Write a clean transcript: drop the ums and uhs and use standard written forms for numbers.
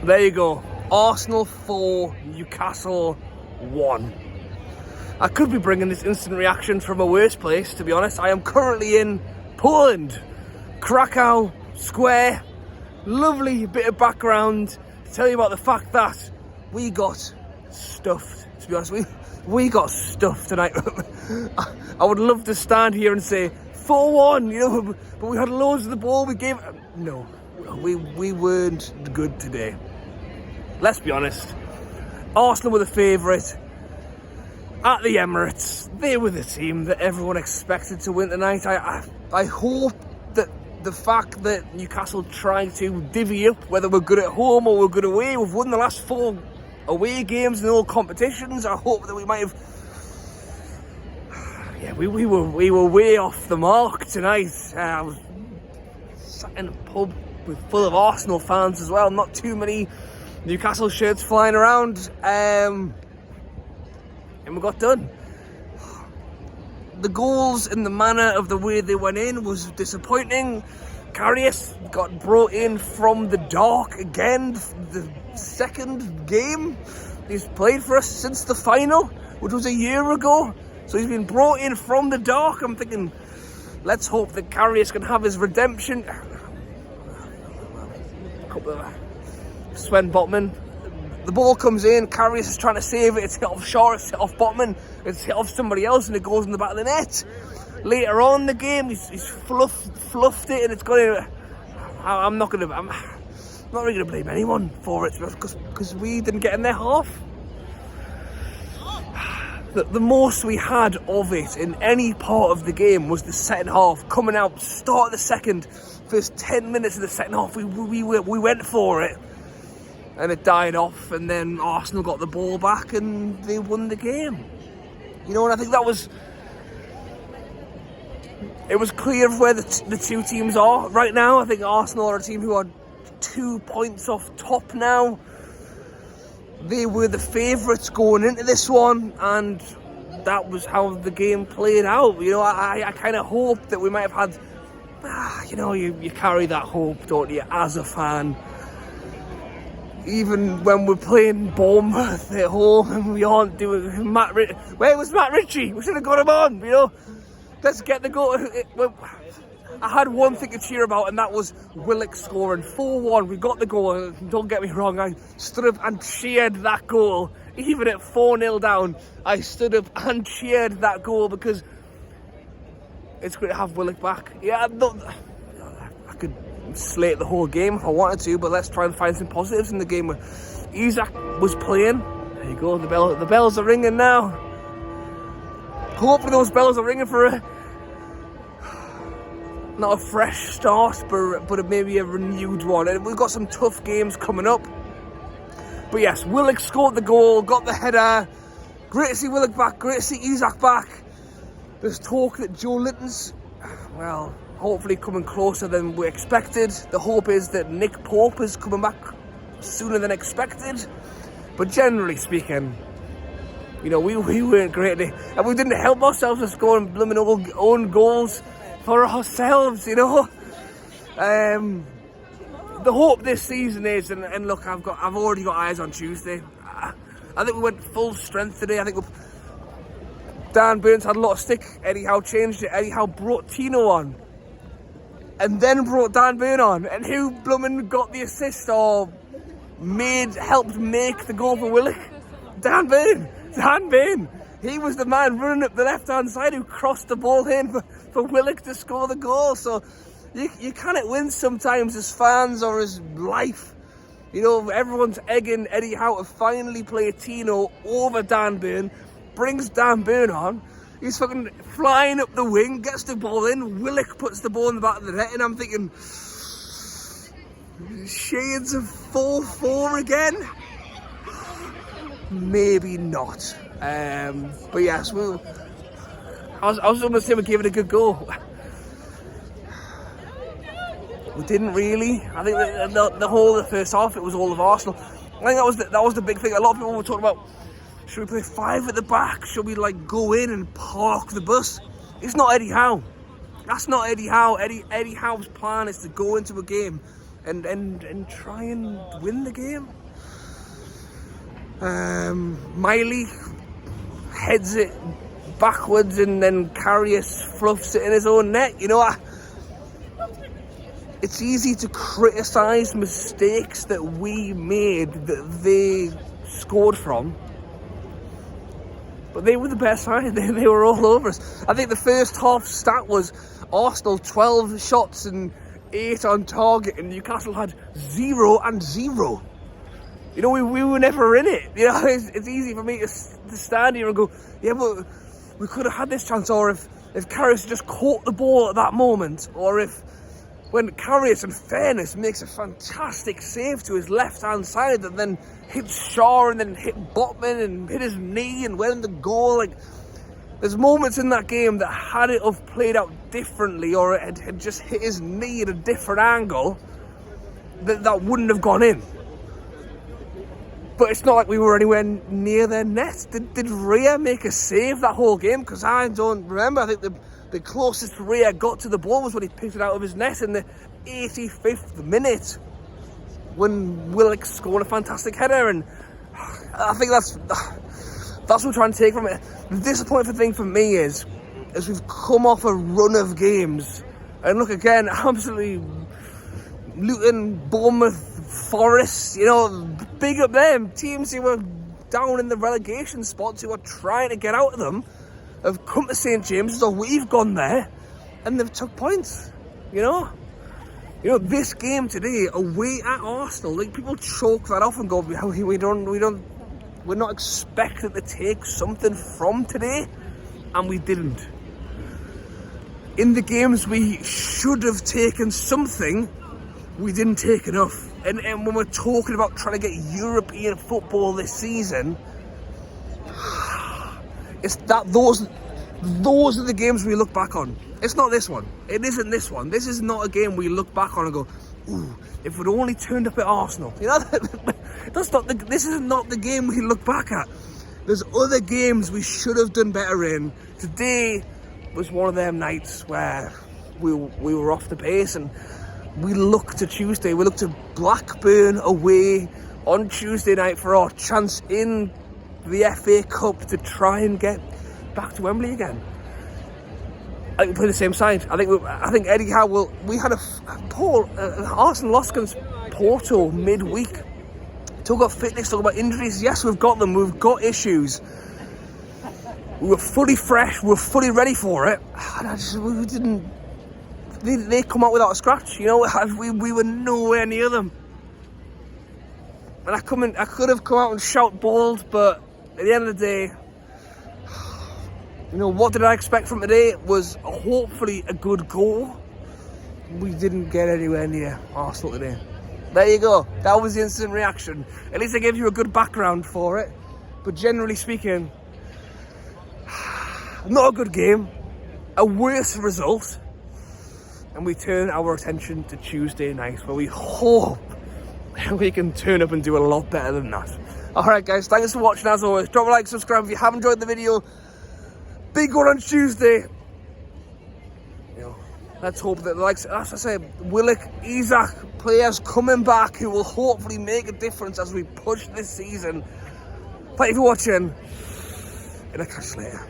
There you go. Arsenal 4, Newcastle 1. I could be bringing this instant reaction from a worse place, to be honest. I am currently in Poland, Krakow Square. Lovely bit of background to tell you about the fact that we got stuffed. To be honest, we got stuffed tonight. I would love to stand here and say 4-1, you know, but we had loads of the ball. We gave no, we weren't good today. Let's be honest. Arsenal were the favourite at the Emirates. They were the team that everyone expected to win tonight. I hope that the fact that Newcastle tried to divvy up whether we're good at home or we're good away. We've won the last 4 away games in all competitions. I hope that we might have. Yeah, we were way off the mark tonight. I was sat in a pub full of Arsenal fans as well. Not too many Newcastle shirts flying around, and we got done. The goals and the manner of the way they went in was disappointing. Karius got brought in from the dark again. The second game he's played for us since the final, which was a year ago. So he's been brought in from the dark. I'm thinking, let's hope that Karius can have his redemption. Sven Botman. The ball comes in, Karius is trying to save it, it's hit off Shaw, it's hit off Botman, it's hit off somebody else and it goes in the back of the net. Later on in the game, he's fluffed it and it's gone in. I'm not really going to blame anyone for it because we didn't get in their half. The most we had of it in any part of the game was the second half. Coming out, start of the second, first 10 minutes of the second half, we went for it. And it died off, and then Arsenal got the ball back and they won the game. You know, and I think it was clear of where the two teams are right now. I think Arsenal are a team who are 2 points off top now. They were the favourites going into this one, and that was how the game played out. You know, I kind of hoped that we might have had, you know, you carry that hope, don't you, as a fan. Even when we're playing Bournemouth at home and we aren't doing where was Matt Ritchie? We should have got him on, you know. Let's get the goal. I had one thing to cheer about, and that was Willock scoring 4-1. We got the goal. Don't get me wrong, I stood up and cheered that goal. Even at 4-0 down, I stood up and cheered that goal because it's great to have Willock back. Yeah, I could slate the whole game if I wanted to, but let's try and find some positives in the game where Isak was playing. There you go, the bells are ringing now. Hopefully those bells are ringing for not a fresh start, but maybe a renewed one. And we've got some tough games coming up. But yes, Willock scored the goal, got the header. Great to see Willock back, great to see Isak back. There's talk that Joe Linton's, well, hopefully coming closer than we expected. The hope is that Nick Pope is coming back sooner than expected. But generally speaking, you know, we weren't great. And we didn't help ourselves with scoring blooming own goals for ourselves, you know. The hope this season is, and look, I've already got eyes on Tuesday. I think we went full strength today. I think Dan Burns had a lot of stick. Eddie Howe changed it. Eddie Howe brought Tino on. And then brought Dan Burn on. And who blooming got the assist or helped make the goal for Willock? Dan Burn. Dan Burn. He was the man running up the left-hand side who crossed the ball in for Willock to score the goal. So you cannot win sometimes as fans or as life. You know, everyone's egging Eddie Howe to finally play Tino over Dan Burn. Brings Dan Burn on. He's fucking flying up the wing, gets the ball in. Willock puts the ball in the back of the net, and I'm thinking, shades of 4-4 again? Maybe not. But yes, I was almost saying we gave it a good go. We didn't really. I think the whole of the first half, it was all of Arsenal. I think that was the big thing. A lot of people were talking about, should we play 5 at the back? Should we like go in and park the bus? It's not Eddie Howe. That's not Eddie Howe. Eddie Howe's plan is to go into a game and try and win the game. Miley heads it backwards and then Karius fluffs it in his own net. You know, it's easy to criticise mistakes that we made that they scored from. But they were the best side. They were all over us. I think the first half stat was Arsenal 12 shots and 8 on target, and Newcastle had 0 and 0. You know, we were never in it. You know, it's easy for me to stand here and go, yeah, but we could have had this chance. Or if Karius just caught the ball at that moment, or if when Karius, in fairness, makes a fantastic save to his left-hand side that then hit Shaw and then hit Botman and hit his knee and went in the goal. Like, there's moments in that game that had it have played out differently, or it had just hit his knee at a different angle, that wouldn't have gone in. But it's not like we were anywhere near their net. Did Rhea make a save that whole game? Because I don't remember. I think the closest Rhea got to the ball was when he picked it out of his net in the 85th minute, when Willock scored a fantastic header. And I think that's what we're trying to take from it. The disappointing thing for me is we've come off a run of games, and look again, absolutely Luton, Bournemouth, Forest, you know, big up them. Teams who were down in the relegation spots, who are trying to get out of them, have come to St James's, or we've gone there, and they've took points. You know, this game today away at Arsenal, like, people chalk that off and go, we're not expected to take something from today, and we didn't. In the games we should have taken something, we didn't take enough. And when we're talking about trying to get European football this season, it's that those are the games we look back on. It's not this one. It isn't this one. This is not a game we look back on and go, ooh, if we'd only turned up at Arsenal. You know, this is not the game we look back at. There's other games we should have done better in. Today was one of them nights where we were off the pace, and we look to Tuesday. We look to Blackburn away on Tuesday night for our chance in the FA Cup to try and get back to Wembley again. I think we play the same side. I think Eddie Howe will. We had Arsenal lost against Porto midweek. Talk about fitness, talk about injuries. Yes, we've got them. We've got issues. We were fully fresh. We were fully ready for it. And we didn't. They come out without a scratch. You know, we were nowhere near them. And I could have come out and shout bald, but at the end of the day, you know, what did I expect from today? It was hopefully a good goal. We didn't get anywhere near Arsenal today. There you go. That was the instant reaction. At least I gave you a good background for it. But generally speaking, not a good game. A worse result. And we turn our attention to Tuesday night, where we hope we can turn up and do a lot better than that. Alright guys, thanks for watching as always. Drop a like, subscribe if you have enjoyed the video. Big one on Tuesday. You know, let's hope that, like as I say, Willock, Isak, players coming back who will hopefully make a difference as we push this season. Thank you for watching, and I'll catch you later.